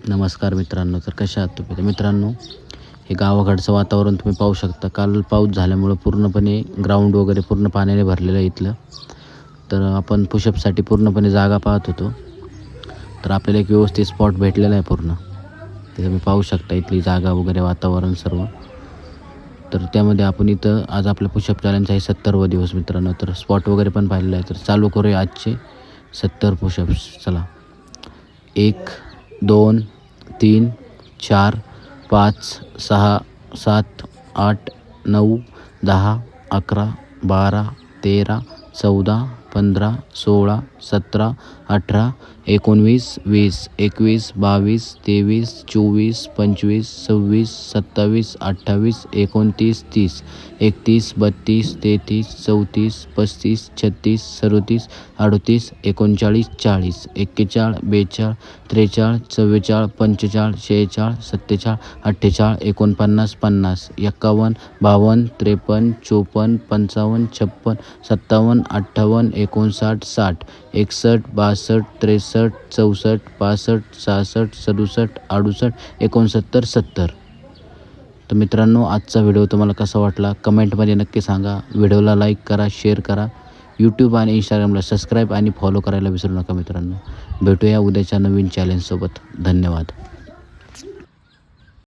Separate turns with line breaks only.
नमस्कार मित्रांनो, तर कशा आहात तुम्ही? तर मित्रांनो, हे गावाकडचं वातावरण तुम्ही पाहू शकता. काल पाऊस झाल्यामुळं पूर्णपणे ग्राउंड वगैरे पूर्ण पाण्याने भरलेलं आहे इथलं. तर आपण पुशअपसाठी पूर्णपणे जागा पाहत होतो. तर आपल्याला एक व्यवस्थित स्पॉट भेटलेला आहे पूर्ण. ते तुम्ही पाहू शकता इथली जागा वगैरे वातावरण सर्व. तर त्यामध्ये आपण इथं आज आपला पुशअप चॅलेंज आहे 70वा दिवस मित्रांनो. तर स्पॉट वगैरे पण पाहिलेला आहे. तर चालू करूया आजचे 70 पुशअप्स. चला. 1, 2, 3, 4, 5, 6, 7, 8, 9, 10, 11, 12, 13, 14, 15, 16, 17, 18, 19, 20, 21, 22, 23, 24, 25, 26, 27, 28, 29, 30, 31, 32, 33, 34, 35, 36, 37, 38, 39, 40, 41, 42, 43, 44, 45, 46, 47, 48, 49, 50, 51, 52, 53, 54, 55, 56, 57, 58, 59, 60, 61, 62, 63, 64, 65, 66, 67, 68, 69, 70. तर मित्रांनो, आजचा व्हिडिओ तुम्हाला कसा वाटला कमेंटमध्ये नक्की सांगा. व्हिडिओला लाईक करा, शेअर करा. यूट्यूब आणि इंस्टाग्रामला सबस्क्राईब आणि फॉलो करायला विसरू नका मित्रांनो. भेटूया उद्याच्या नवीन चॅलेंजसोबत. धन्यवाद.